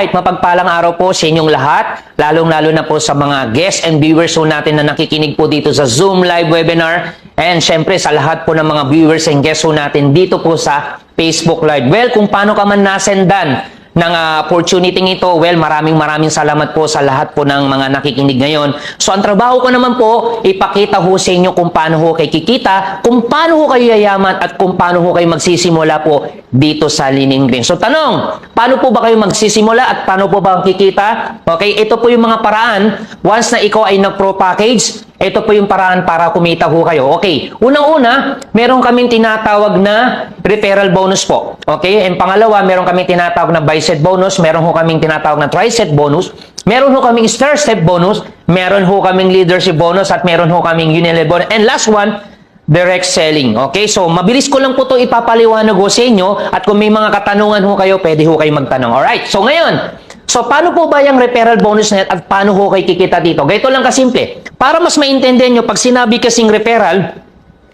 Alright, mapagpalang araw po sa inyong lahat, lalong-lalo na po sa mga guests and viewers po natin na nakikinig po dito sa Zoom live webinar, and syempre sa lahat po ng mga viewers and guests po natin dito po sa Facebook Live. Well, kung paano ka man nasendan ng opportunity ito, well, maraming salamat po sa lahat po ng mga nakikinig ngayon. So, ang trabaho ko naman po, ipakita ho sa inyo kung paano ho kayo kikita, kung paano ho kayo yayaman, at kung paano ho kayo magsisimula po dito sa Lining Green. So, tanong, paano po ba kayo magsisimula at paano po ba ang kikita? Okay, ito po yung mga paraan. Once na ikaw ay nag-pro package, ito po yung paraan para kumita ho kayo. Okay, unang-una, meron kaming tinatawag na referral bonus po. Okay, and pangalawa, meron kaming tinatawag na bi-set bonus, meron ho kaming tinatawag na tri-set bonus, meron ho kaming star-step bonus, meron ho kaming leadership bonus, at meron ho kaming unilevel bonus. And last one, direct selling. Okay, so mabilis ko lang po ito ipapaliwanag ho sa inyo, at kung may mga katanungan ho kayo, pwede ho kayo magtanong. Alright, so ngayon, so, paano po ba yung referral bonus net at paano ho kayo kikita dito? Ganito lang kasimple. Para mas maintindihan nyo, pag sinabi kasing referral,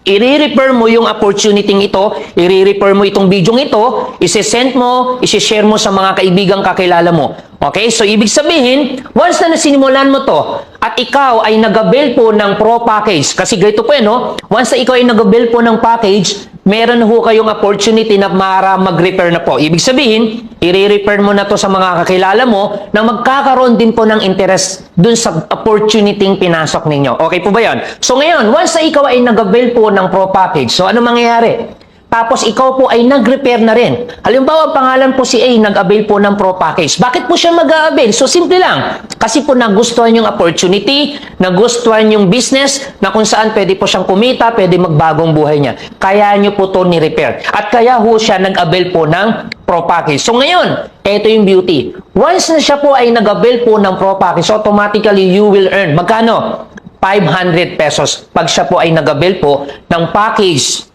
i-refer mo yung opportunity ito, i-refer mo itong video ito, isi-send mo, isi-share mo sa mga kaibigang kakilala mo. Okay? So, ibig sabihin, once na nasinimulan mo to, at ikaw ay nag-avail po ng pro package, kasi ganito po no? Once na ikaw ay nag-avail po ng package, meron ho kayong opportunity na mag-refer na po. Ibig sabihin, i-refer mo na to sa mga kakilala mo na magkakaroon din po ng interest dun sa opportunity pinasok ninyo. Okay po ba yan? So ngayon, once na ikaw ay nag-avail po ng pro package, so ano mangyayari? Tapos ikaw po ay nag-repair na rin. Halimbawa, pangalan po si A, nag-avail po ng pro package. Bakit po siya mag-avail? So, simple lang. Kasi po nagustuhan yung opportunity, nagustuhan yung business, na kung saan pwede po siyang kumita, pwede magbagong buhay niya. Kaya nyo po ito ni-repair. At kaya ho siya nag-avail po ng pro package. So, ngayon, ito yung beauty. Once na siya po ay nag-avail po ng pro package, automatically you will earn. Magkano? 500 pesos. Pag siya po ay nag-avail po ng package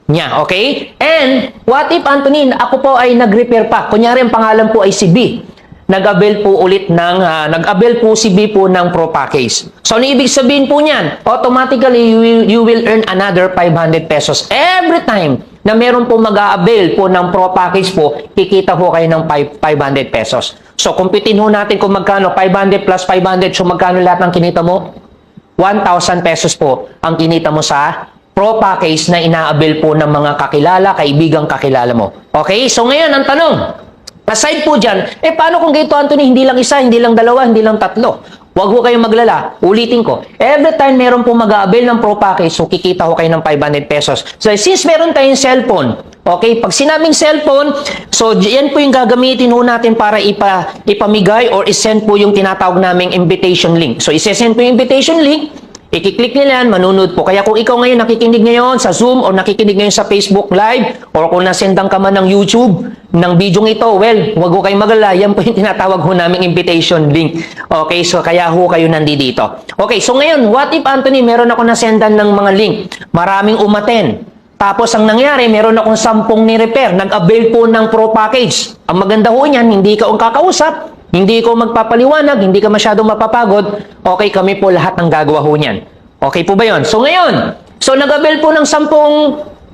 niya, okay? And, what if, Anthony, ako po ay nag-repair pa. Kunyari, ang pangalan po ay si B. Nag-avail po ulit ng, nag-avail po si B po ng pro package. So, ano ibig sabihin po niyan? Automatically, you will earn another 500 pesos. Every time na meron po mag-avail po ng pro package po, kikita ho kayo ng 500 pesos. So, kumpitin ho natin kung magkano, 500 plus 500, so magkano lahat ng kinita mo? 1,000 pesos po ang kinita mo sa pro package na ina-avail po ng mga kakilala, kaibigang kakilala mo. Okay? So ngayon, ang tanong, aside po dyan, paano kung ganito, Anthony, hindi lang isa, hindi lang dalawa, hindi lang tatlo? Huwag ho kayong maglala. Ulitin ko. Every time meron po mag-avail ng pro package, so kikita ho kayo ng 500 pesos. So since meron tayong cellphone, okay, pag sinabing cellphone, so yan po yung gagamitin ho natin para ipamigay or isend po yung tinatawag naming invitation link. So isesend po yung invitation link, i-click nila yan, manunod po. Kaya kung ikaw ngayon nakikinig ngayon sa Zoom o nakikinig ngayon sa Facebook Live or kung nasendang ka man ng YouTube ng video ito, well, huwag ho kayong magalala. Yan po yung tinatawag ho naming invitation link. Okay, so kaya ho kayo nandito. Okay, so ngayon, what if, Anthony, meron ako nasendan ng mga link, maraming umaten. Tapos ang nangyari, meron akong 10 ni-repair, nag-avail po ng pro package. Ang maganda ho niyan, hindi ka ang kakausap, hindi ko magpapaliwanag, hindi ka masyadong mapapagod, okay, kami po lahat ng gagawa ho niyan. Okay po ba yun? So ngayon, so nag-avail po ng 10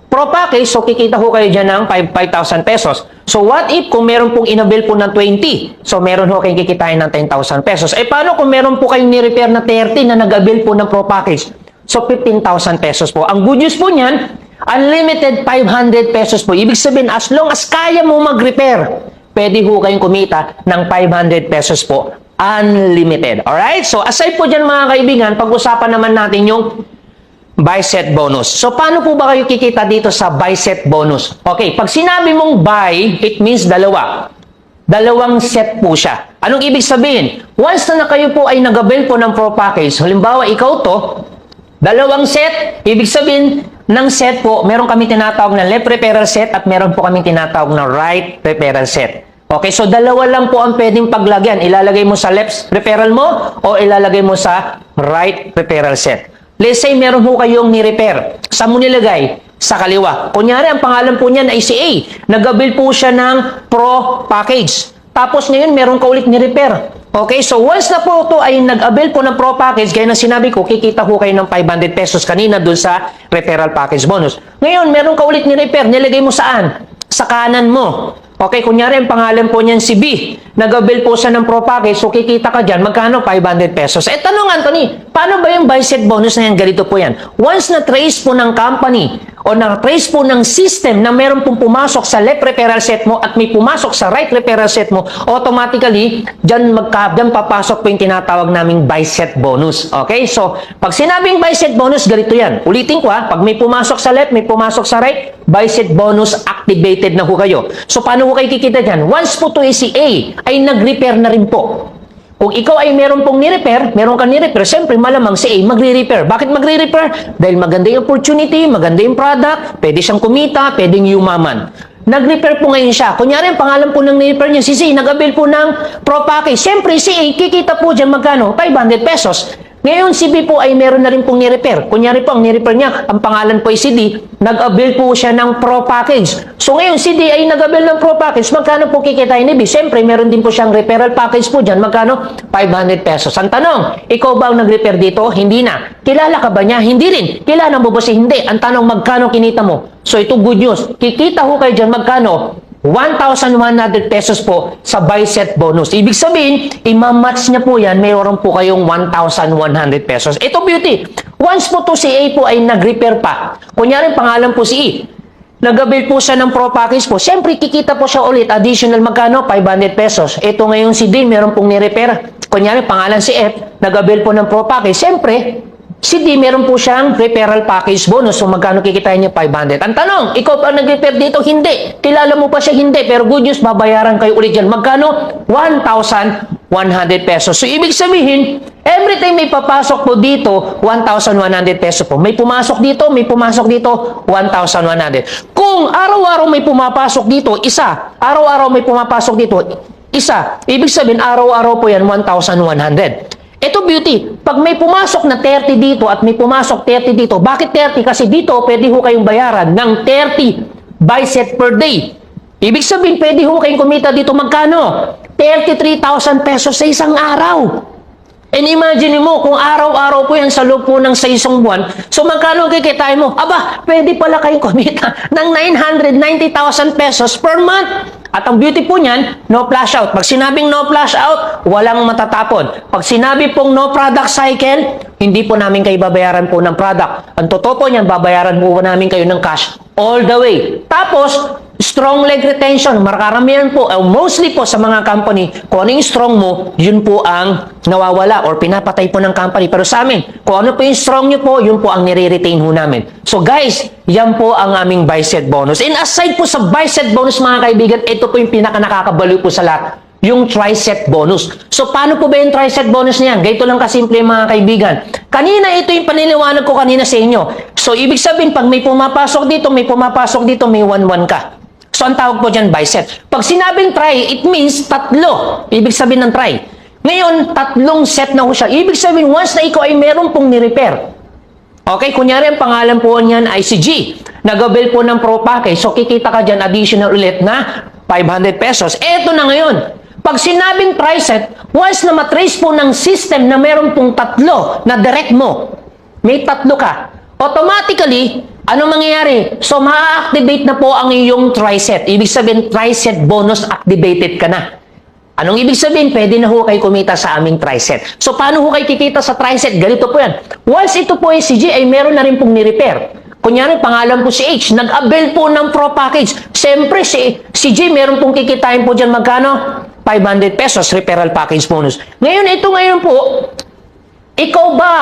pro package, so kikita ho kayo dyan ng 5,000 pesos. So what if kung meron pong in-avail po ng 20, so meron ho kayong kikitain ng 10,000 pesos. Paano kung meron po kayong ni-repair na 30 na nag-avail po ng pro package? So 15,000 pesos po. Ang good news po niyan, unlimited 500 pesos po. Ibig sabihin, as long as kaya mo mag-repair, pwede ho kayong kumita ng 500 pesos po. Unlimited. Alright? So, aside po dyan mga kaibigan, pag-usapan naman natin yung buy-set bonus. So, paano po ba kayo kikita dito sa buy-set bonus? Okay, pag sinabi mong buy, it means dalawa. Dalawang set po siya. Anong ibig sabihin? Once na kayo po ay nag-avail po ng pro package, halimbawa ikaw to, dalawang set, ibig sabihin ng set po, meron kami tinatawag na left referral set at meron po kami tinatawag na right referral set. Okay, so dalawa lang po ang pwedeng paglagyan. Ilalagay mo sa left referral mo o ilalagay mo sa right referral set. Let's say meron po kayong ni-repair. Saan mo nilagay? Sa kaliwa. Kunyari, ang pangalan po niyan ay si A. Nag-avail po siya ng pro package. Tapos ngayon, meron ka ulit ni-repair. Okay, so once na po ito ay nag-avail po ng pro package, gaya ng sinabi ko, kikita ko kayo ng 500 pesos kanina dun sa referral package bonus. Ngayon, meron ka ulit ni-repair. Nilagay mo saan? Sa kanan mo. Okay, kunyari ang pangalan po niyan si B. Nag-avail po siya ng pro package, so kikita ka dyan, magkano? 500 pesos. Eh, tanong Anthony, paano ba yung buy set bonus na yan? Ganito po yan. Once na-trace po ng company o na-trace po ng system na meron pong pumasok sa left referral set mo at may pumasok sa right referral set mo, automatically, dyan papasok po yung tinatawag naming buy set bonus. Okay? So, pag sinabing buy set bonus, ganito yan. Ulitin ko pag may pumasok sa left, may pumasok sa right, buy set bonus activated na ho kayo. So, paano ho kayo kikita dyan? Once po to si A ay nag-repair na rin po. Kung ikaw ay meron pong ni-repair, meron kang ni-repair, siyempre malamang si A magre-repair. Bakit magre-repair? Dahil maganda yung opportunity, maganda yung product, pwede siyang kumita, pwedeng yumaman. Nag-repair po ngayon siya. Kunyari, ang pangalan po ng ni-repair niya, si C, nag-avail po ng pro package. Siyempre, si A, kikita po dyan magkano? 500 pesos. Ngayon, si B po ay meron na rin pong ni-repair. Kunyari po, ang ni-repair niya, ang pangalan po ay si D, nag-avail po siya ng pro package. So ngayon, si D ay nag-avail ng pro package, magkano po kikitain ni B? Siyempre, meron din po siyang referral package po dyan, magkano? 500 pesos. Ang tanong, ikaw ba ang nag-repair dito? Hindi na. Kilala ka ba niya? Hindi rin. Kilala mo ba si hindi? Ang tanong, magkano kinita mo? So ito good news. Kikita ho kayo dyan, magkano? 1,100 pesos po sa buy set bonus. Ibig sabihin, ima-match niya po yan, mayroon po kayong 1,100 pesos. Ito beauty. Once po to si A po ay nag-repair pa. Kunyari, pangalan po si E. Nag-avail po siya ng pro package po. Siyempre, kikita po siya ulit. Additional magkano? 500 pesos. Ito ngayon si D, meron pong ni-repair. Kunyari, pangalan si F. Nag-avail po ng pro package. Siyempre, si D, meron po siyang referral package bonus. So, magkano kikitain niya? 500. Ang tanong, ikaw pa nag-repair dito? Hindi. Kilala mo pa siya? Hindi. Pero good news, babayaran kayo ulit yan. Magkano? 1,100 pesos. So, ibig sabihin, every time may papasok po dito, 1,100 pesos po. May pumasok dito, 1,100. Kung araw-araw may pumapasok dito, isa. Araw-araw may pumapasok dito, isa. Ibig sabihin, araw-araw po yan, 1,100. Ito beauty, pag may pumasok na 30 dito at may pumasok 30 dito, bakit 30? Kasi dito pwede ho kayong bayaran ng 30 buy set per day. Ibig sabihin, pwede ho kayong kumita dito magkano? 33,000 pesos sa isang araw. And imagine mo, kung araw-araw po yan sa loob po ng sa isang buwan, so magkano kikitain mo? Aba, pwede pala kayong kumita ng 990,000 pesos per month. At ang beauty po niyan, no flash out. Pag sinabing no flash out, walang matatapon. Pag sinabi pong no product cycle, hindi po namin kayo babayaran po ng product. Ang totoo po niyan, babayaran po namin kayo ng cash all the way. Tapos, strong leg retention. Markaramihan po, mostly po sa mga company, kung ano yung strong mo, yun po ang nawawala or pinapatay po ng company. Pero sa amin, kung ano po yung strong nyo po, yun po ang nire-retain ho namin. So guys, yan po ang aming buy set bonus. And aside po sa buy set bonus mga kaibigan, ito po yung pinaka-nakakabaliw po sa lahat. Yung tri-set bonus. So, paano po ba yung tri-set bonus niyan? Ganito lang kasimple mga kaibigan. Kanina, ito yung paniliwanag ko kanina sa inyo. So, ibig sabihin, pag may pumapasok dito, may 1-1 ka. So, ang tawag po dyan, buy set. Pag sinabing try, it means tatlo. Ibig sabihin ng try. Ngayon, tatlong set na ho siya. Ibig sabihin, once na ikaw ay meron pong ni-repair. Okay, kunyari ang pangalan po niyan ay si G. Nag-avail po ng pro package. So, kikita ka dyan additional ulit na 500 pesos. Eto na ngayon. Pag sinabing tri-set, once na matrace po ng system na meron pong tatlo na direct mo, may tatlo ka, automatically, ano mangyayari? So, ma-activate na po ang iyong tri-set. Ibig sabihin, tri-set bonus activated ka na. Anong ibig sabihin? Pwede na ho kayo kumita sa aming tri-set. So, paano ho kayo kikita sa tri-set? Ganito po yan. Once ito po ay si G, ay meron na rin pong ni-repair. Kunyari, pangalan po si H, nag-avail po ng pro package. Siyempre, si G, meron pong kikitain po dyan magkano? 500 pesos referral package bonus. Ngayon po, ikaw ba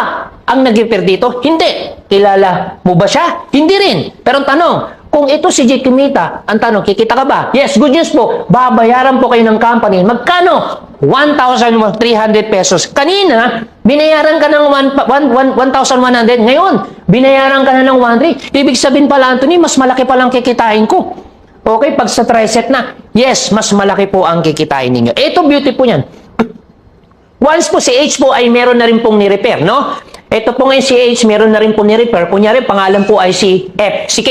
ang nag-repair dito? Hindi. Kilala mo ba siya? Hindi rin. Pero ang tanong, kung ito si J kumita, ang tanong, kikita ka ba? Yes, good news po. Babayaran po kayo ng company. Magkano? 1,300 pesos. Kanina, binayaran ka ng 1,100. Ngayon, binayaran ka na ng 1,300. Ibig sabihin pala, Anthony, mas malaki palang kikitain ko. Okay, pag sa tri-set na, yes, mas malaki po ang kikitain ninyo. Ito, beauty po yan. Once po si H po ay meron na rin pong ni-repair, no? Ito po ngayon si H, meron na rin pong ni-repair. Kunyari, pangalan po ay si F, si K.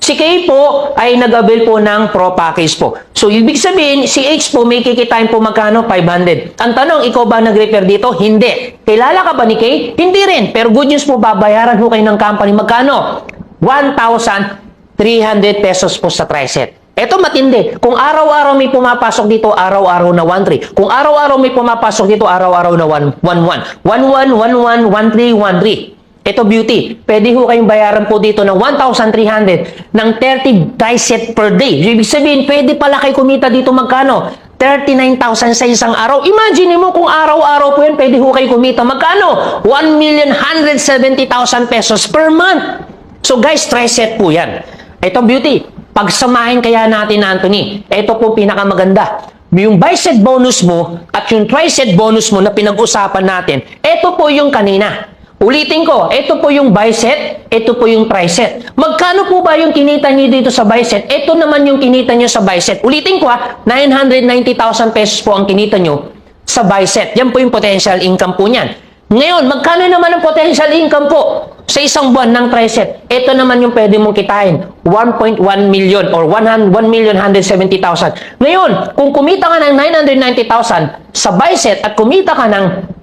Si K po ay nag-avail po ng pro package po. So, ibig sabihin, si H po may kikitain po magkano? 500. Ang tanong, ikaw ba nag-repair dito? Hindi. Kilala ka ba ni K? Hindi rin. Pero good news po, babayaran po kayo ng company. Magkano? 1,300 pesos po sa tri-set. Ito matindi. Kung araw-araw may pumapasok dito, araw-araw na 1-3. Kung araw-araw may pumapasok dito, araw-araw na 1-1. 1-1, 1-1, 1-3, 1-3. Ito beauty. Pwede ho kayong bayaran po dito ng 1,300 ng 30 try-set per day. Ibig sabihin, pwede pala kayo kumita dito magkano? 39,000 sa isang araw. Imagine mo kung araw-araw po yan, pwede ho kayo kumita magkano? 1,170,000 pesos per month. So guys, try-set po yan. Ito beauty. Pagsamahin kaya natin, Anthony, ito po pinakamaganda. Yung bicep bonus mo at yung tricep bonus mo na pinag-usapan natin, ito po yung kanina. Ulitin ko, ito po yung bicep, ito po yung tricep. Magkano po ba yung kinita niyo dito sa bicep? Ito naman yung kinita niyo sa bicep. Ulitin ko 990,000 pesos po ang kinita niyo sa bicep. Yan po yung potential income po niyan. Ngayon, magkano naman ang potential income po sa isang buwan ng tricep? Ito naman yung pwede mong kitain. 1.1 million or 1,170,000. Ngayon, kung kumita ka ng 990,000 sa bicep at kumita ka ng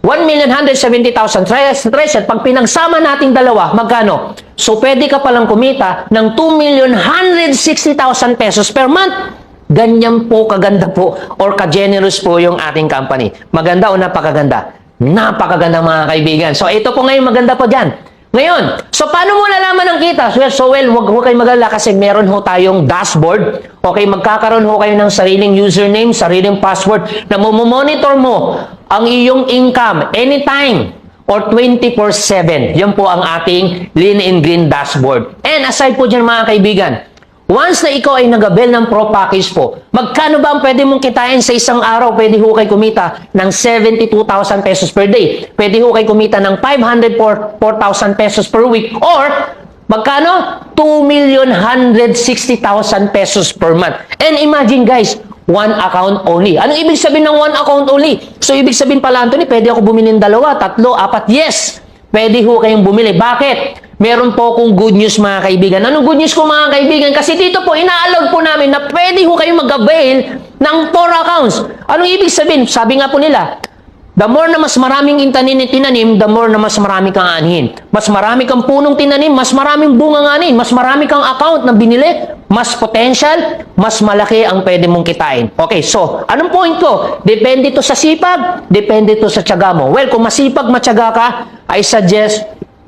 1,170,000 tricep, pag pinagsama nating dalawa, magkano? So, pwede ka palang kumita ng 2,160,000 pesos per month. Ganyan po kaganda po or ka-generous po yung ating company. Maganda o napakaganda? Napakaganda mga kaibigan. So, ito po ngayon maganda po dyan. Ngayon, so paano mo nalaman ang kita? So, huwag kayo mag-alala kasi meron ho tayong dashboard. Okay, magkakaroon ho kayo ng sariling username, sariling password na monitor mo ang iyong income anytime or 24/7. Yan po ang ating Lean and Green dashboard. And aside po dyan mga kaibigan, once na ikaw ay nag-avail ng Pro Package po, magkano ba ang pwede mong kitain sa isang araw? Pwede ho kayo kumita ng 72,000 pesos per day. Pwede ho kayo kumita ng 504,000 pesos per week. Or, magkano? 2,160,000 pesos per month. And imagine guys, one account only. Anong ibig sabihin ng one account only? So, ibig sabihin pala, Anthony, pwede ako bumili ng 2, 3, 4. Yes! Pwede ho kayong bumili. Bakit? Meron po akong good news mga kaibigan. Anong good news ko mga kaibigan? Kasi dito po, ina-allow po namin na pwede ho kayong mag-avail ng 4 accounts. Anong ibig sabihin? Sabi nga po nila, the more na mas maraming tinanim, the more na mas marami kang aanhin. Mas marami kang punong tinanim, mas maraming bungang aanhin. Mas marami kang account na binili, mas potential, mas malaki ang pwede mong kitain. Okay, so, anong point ko? Depende to sa sipag, depende to sa tiyaga mo. Well, kung masipag, matyaga ka, I suggest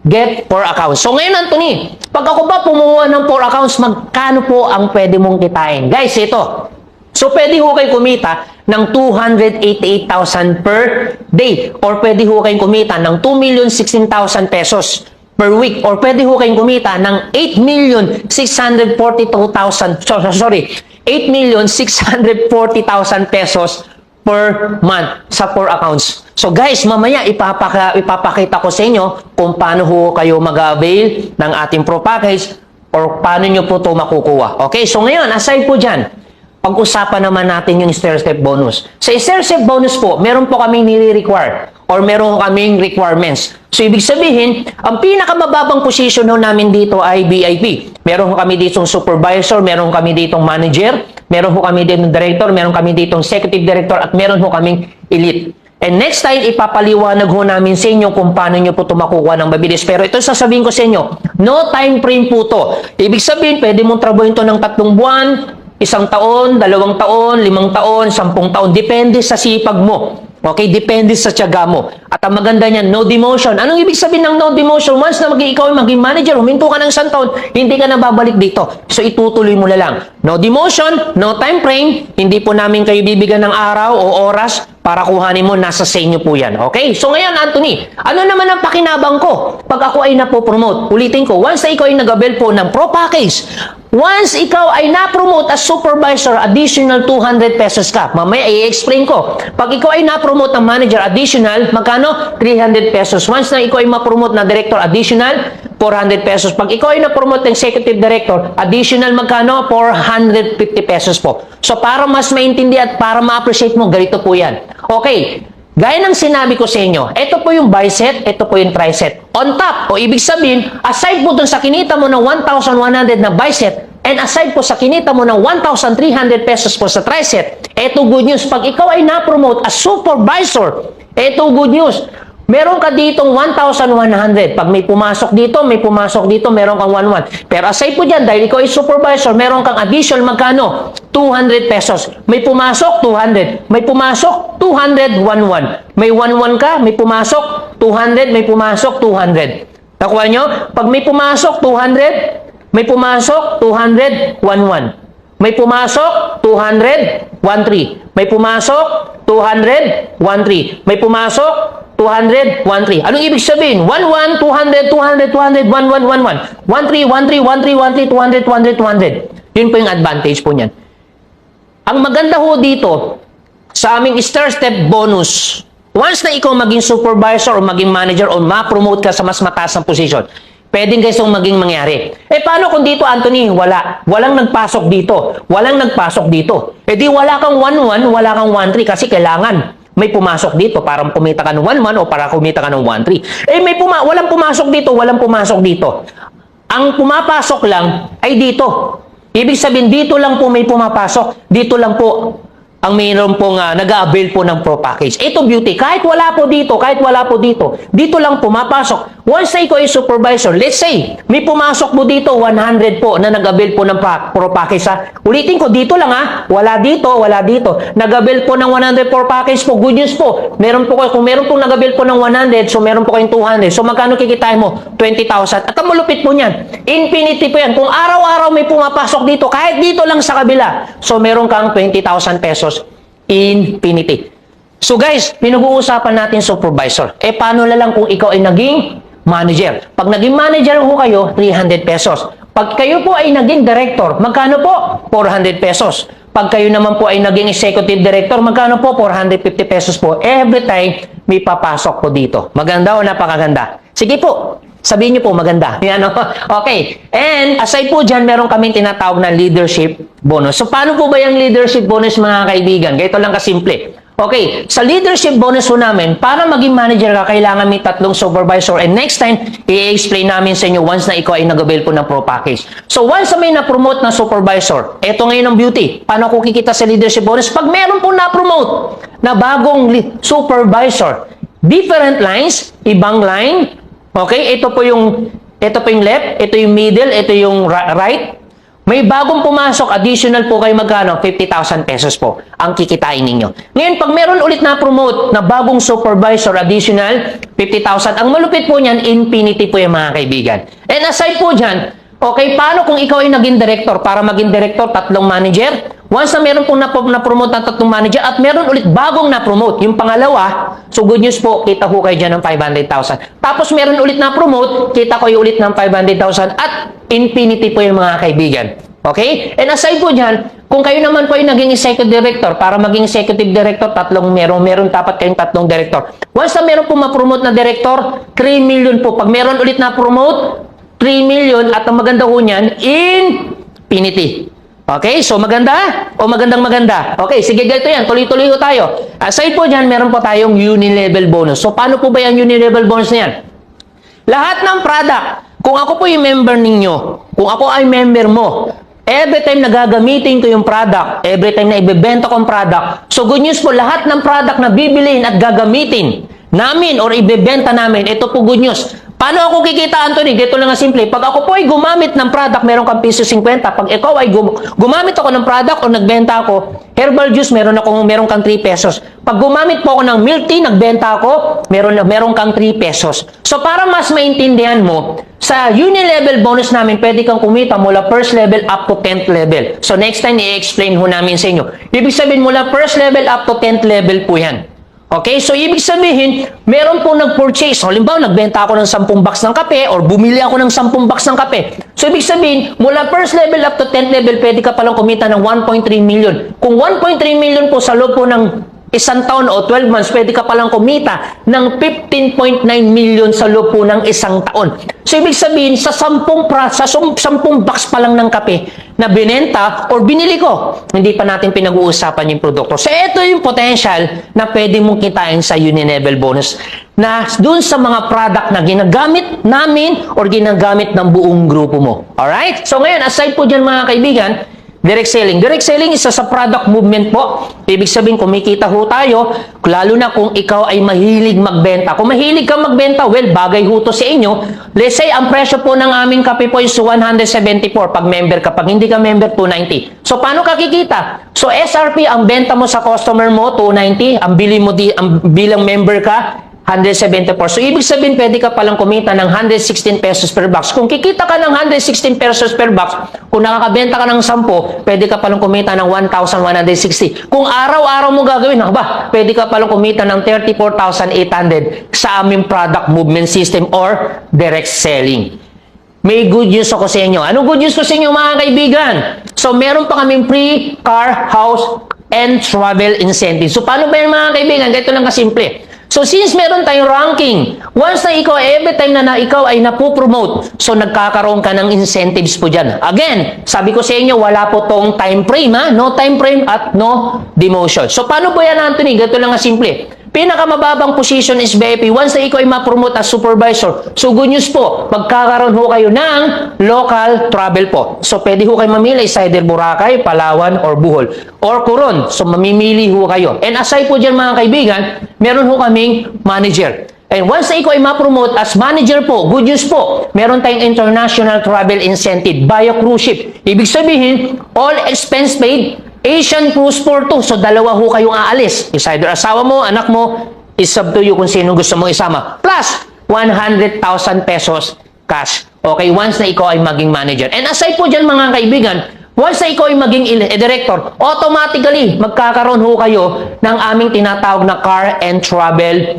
get 4 accounts. So ngayon, Anthony, pag ako ba pumuha ng 4 accounts, magkano po ang pwede mong kitain? Guys, ito. So pwede ho kayo kumita ng 288,000 per day. Or pwede ho kayong kumita ng 2,016,000 pesos per week. Or pwede ho kayong kumita ng 8,642,000, 8,640,000 pesos per month sa 4 accounts. So guys, mamaya ipapakita ko sa inyo kung paano ho kayo mag-avail ng ating Pro Package or paano nyo po ito makukuha. Okay, so ngayon, aside po dyan, pag-usapan naman natin yung stair-step bonus. Sa stair-step bonus po, meron po kaming nire-require or meron po kaming requirements. So, ibig sabihin, ang pinakamababang position ho namin dito ay VIP. Meron ho kami ditong supervisor, meron kami ditong manager, meron ho kami ditong director, meron kami ditong executive director, at meron ho kaming elite. And next time, ipapaliwanag ho namin sa inyo kung paano nyo po ito makukuha ng mabilis. Pero ito sasabihin ko sa inyo, no time frame po to. Ibig sabihin, pwede mong trabahin ito ng 3 buwan, 1 taon, 2 taon, 5 taon, 10 taon. Depende sa sipag mo. Okay? Depende sa tiyaga mo. At ang maganda niyan, no demotion. Anong ibig sabihin ng no demotion? Once na ikaw ay maging manager, huminto ka ng 1 taon, hindi ka na babalik dito. So, itutuloy mo na lang. No demotion, no time frame, hindi po namin kayo bibigyan ng araw o oras para kuhanin mo, nasa sa inyo po yan. Okay? So, ngayon, Anthony, ano naman ang pakinabang ko pag ako ay napopromote? Ulitin ko, once na ikaw ay nag-avail po ng Pro Package, once ikaw ay na-promote as supervisor, additional 200 pesos ka. Mamaya, i-explain ko. Pag ikaw ay na-promote ng manager, additional, magkano? 300 pesos. Once na ikaw ay ma-promote na director, additional, 400 pesos. Pag ikaw ay na-promote ng executive director, additional magkano? 450 pesos po. So, para mas maintindihan at para ma-appreciate mo, ganito po yan. Okay. Gaya ng sinabi ko sa inyo, ito po yung bicep, ito po yung tricep. On top, o ibig sabihin, aside po dun sa kinita mo ng 1,100 na bicep, and aside po sa kinita mo ng 1,300 pesos po sa tricep, ito good news. Pag ikaw ay na-promote as supervisor, ito good news. Meron ka ditong 1,100. Pag may pumasok dito, meron kang 1,100. Pero aside po dyan, dahil ikaw ay supervisor, meron kang additional magkano? 200 pesos. May pumasok, 200. May pumasok, 200, 1,100. May 1,100 ka, may pumasok, 200, may pumasok, 200. Nakuha nyo? Pag may pumasok, 200, may pumasok, 200, 1,100. May pumasok, 200, 1,300. May pumasok, 200, 1,300. May pumasok, 200, 1,300. Anong ibig sabihin? 1,100, 200, 200, 200, 1,100, 1,100. 1,300, 1,300, 1,300, 1,300, 200, 200, 200. Yun po yung advantage po niyan. Ang maganda ho dito, sa aming Star-Step bonus, once na ikaw maging supervisor o maging manager o ma-promote ka sa mas mataas na position, pwedeng guys yung maging mangyari. Paano kung dito, Anthony? Wala. Walang nagpasok dito. Walang nagpasok dito. Di wala kang 1,100, wala kang 1,300 kasi kailangan may pumasok dito para kumita ka ng 1,100 o para kumita ka ng 1,300. Walang pumasok dito, walang pumasok dito. Ang pumapasok lang ay dito. Ibig sabihin, dito lang po may pumapasok. Dito lang po ang mayroon pong nag-a-avail po ng Pro Package. Ito beauty, kahit wala po dito, dito lang pumapasok. Once na ikaw ay supervisor, let's say, may pumasok po dito, 100 po na nag-avail po ng Pro Package. Ulitin ko, dito lang wala dito. Nag-avail po ng 100 Pro Package po, good news po. Meron po kayo, kung meron pong nag-avail po ng 100, so meron po kayong 200. So magkano kikitain mo? 20,000. At ang malupit po niyan, infinity po yan. Kung araw-araw may pumapasok dito, kahit dito lang sa kabila, so meron kang 20,000 pesos. Infinity. So guys, pinag-uusapan natin supervisor. Paano na lang kung ikaw ay naging manager? Pag naging manager ho kayo, 300 pesos. Pag kayo po ay naging director, magkano po? 400 pesos. Pag kayo naman po ay naging executive director, magkano po? 450 pesos po. Every time may papasok po dito. Maganda o napakaganda? Sige po. Sabihin niyo po, maganda. Yan, okay. And aside po dyan, meron kaming tinatawag na leadership bonus. So, paano po ba yung leadership bonus, mga kaibigan? Ganito lang kasimple. Okay, sa leadership bonus po namin, para maging manager ka, kailangan may 3 supervisor. And next time, i-explain namin sa inyo once na ikaw ay nag-avail po ng Pro Package. So, once na may na-promote na supervisor, eto ngayon ang beauty. Paano ko kikita sa leadership bonus? Pag meron po na-promote na bagong supervisor, different lines, ibang line. Okay, ito po yung left, ito yung middle, ito yung right. May bagong pumasok, additional po kayo magkano? 50,000 pesos po ang kikitain ninyo. Ngayon, pag meron ulit na promote na bagong supervisor, additional 50,000, ang malupit po niyan, infinity po yung mga kaibigan. And aside po dyan, okay, paano kung ikaw ay naging director? Para maging director, 3 manager. Once na meron pong na-promote na 3 manager at meron ulit bagong na-promote, yung pangalawa, so good news po, kita ko kayo dyan ng 500,000. Tapos meron ulit na-promote, kita ko yung ulit ng 500,000 at infinity po yung mga kaibigan. Okay? And aside po dyan, kung kayo naman po ay naging executive director, para maging executive director, meron dapat kayong 3 director. Once na meron pong ma-promote na director, 3 million po. Pag meron ulit na-promote, 3 million at ang maganda po niyan, infinity. Okay, so maganda o magandang-maganda. Okay, sige, ganito yan. Tuloy-tuloy tayo. Aside po dyan, meron po tayong uni-level bonus. So, paano po ba yung uni-level bonus na yan? Lahat ng product, kung ako po yung member ninyo, kung ako ay member mo, every time na gagamitin ko yung product, every time na ibebenta ko yung product, so good news po, lahat ng product na bibiliin at gagamitin namin or ibebenta namin, ito po good news. Paano ako kikita, Anthony? Dito lang nga simple. Pag ako po ay gumamit ng product, meron kang piso 50. Pag ikaw ay gumamit ako ng product o nagbenta ako, herbal juice, meron kang 3 pesos. Pag gumamit po ako ng milk tea, nagbenta ako, meron kang 3 pesos. So, para mas maintindihan mo, sa uni-level bonus namin, pwede kang kumita mula first level up to 10th level. So, next time, i-explain ho namin sa inyo. Ibig sabihin, mula first level up to 10th level po yan. Okay, so ibig sabihin, meron po nag-purchase. Halimbawa, nagbenta ako ng 10 box ng kape or bumili ako ng 10 box ng kape. So ibig sabihin, mula first level up to 10th level, pwede ka palang kumita ng 1.3 million. Kung 1.3 million po sa loob po ng isang taon o 12 months, pwede ka palang kumita ng 15.9 million sa loob po ng isang taon. So, ibig sabihin, sa 10 box pa lang ng kape na binenta or binili ko, hindi pa natin pinag-uusapan yung produkto. So, ito yung potential na pwede mong kitain sa uni-level bonus na dun sa mga product na ginagamit namin or ginagamit ng buong grupo mo. Alright? So, ngayon, aside po dyan mga kaibigan, Direct selling. Direct selling isa sa product movement po. Ibig sabihin, kumikita ho tayo, lalo na kung ikaw ay mahilig magbenta. Kung mahilig ka magbenta, well, bagay ho to sa inyo. Let's say, ang presyo po ng aming kape po is 174 pag member ka. Pag hindi ka member, 290. So, paano ka kikita? So, SRP, ang benta mo sa customer mo, 290. Ang bili mo ang bilang member ka, 174. So, ibig sabihin, pwede ka palang kumita ng 116 pesos per box. Kung kikita ka ng 116 pesos per box, kung nakakabenta ka ng 10, pwede ka palang kumita ng 1,160. Kung araw-araw mo gagawin, pwede ka palang kumita ng 34,800 sa aming product movement system or direct selling. May good news ako sa inyo. Anong good news ko sa inyo, mga kaibigan? So, meron pa kaming free car, house, and travel incentive. So, paano ba yan, mga kaibigan? Ganito lang kasimple. So, since meron tayong ranking, once na ikaw, every time na ikaw ay napopromote, so nagkakaroon ka ng incentives po dyan. Again, sabi ko sa inyo, wala po tong time frame, ha? No time frame at no demotion. So, paano po yan, Anthony? Ganito lang nga simple. Pinakamababang position is VIP. Once na ikaw ay ma-promote as supervisor, so good news po, magkakaroon ho kayo ng local travel po. So, pwede ho kayo mamili sa either Boracay, Palawan, or Bohol, or Coron. So, mamimili ho kayo. And aside po dyan, mga kaibigan, meron ho kaming manager. And once na ikaw ay ma-promote as manager po, good news po, meron tayong international travel incentive via cruise ship. Ibig sabihin, all expense paid, Asian Cruise for 2. So, dalawa ho kayong aalis. Is either asawa mo, anak mo, is up to you kung sino gusto mong isama. Plus, 100,000 pesos cash. Okay, once na ikaw ay maging manager. And aside po dyan, mga kaibigan, once na ikaw ay maging director, automatically, magkakaroon ho kayo ng aming tinatawag na car and travel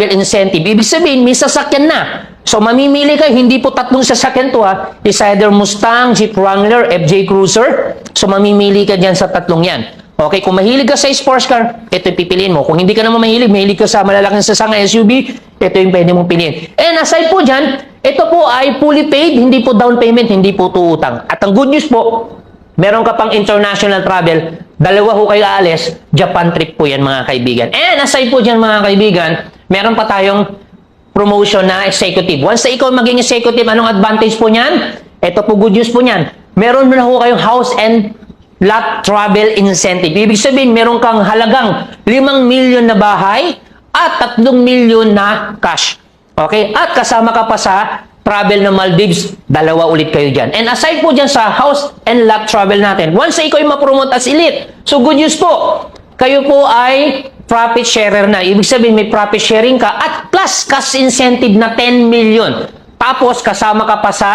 incentive. Ibig sabihin, may sasakyan na. So, mamimili kayo, hindi po tatlong sasakyan to, ha. Is either Mustang, Jeep Wrangler, FJ Cruiser. So, mamimili ka dyan sa tatlong yan. Okay, kung mahilig ka sa sports car, ito yung pipiliin mo. Kung hindi ka naman mahilig ka sa malalaking sasakyan SUV, ito yung pwede mong piliin. And aside po dyan, ito po ay fully paid, hindi po down payment, hindi po tuutang. At ang good news po, meron ka pang international travel, dalawa ho kayo aalis, Japan trip po yan, mga kaibigan. And aside po dyan, mga kaibigan, meron pa tayong promotion na executive. Once na ikaw maging executive, anong advantage po niyan? Ito po good news po niyan. Meron na ho kayong house and lot travel incentive. Ibig sabihin, meron kang halagang 5 milyon na bahay at 3 milyon na cash. Okay? At kasama ka pa sa travel na Maldives, dalawa ulit kayo dyan. And aside po dyan sa house and lot travel natin, once na ikaw ay ma-promote as elite, so good news po, kayo po ay profit sharer na. Ibig sabihin, may profit sharing ka at plus cash incentive na 10 million. Tapos, kasama ka pa sa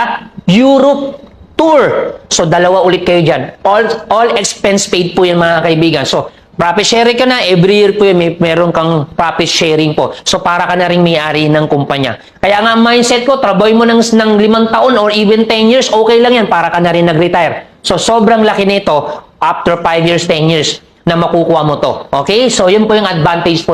Europe tour. So, dalawa ulit kayo dyan. All expense paid po yan, mga kaibigan. So, profit sharing ka na. Every year po yun, meron kang profit sharing po. So, para ka na rin may-ari ng kumpanya. Kaya nga, mindset ko, trabahoy mo ng 5 taon or even 10 years, okay lang yan para ka na rin nag-retire. So, sobrang laki nito after 5 years, 10 years na makukuha mo to. Okay? So, yun po yung advantage po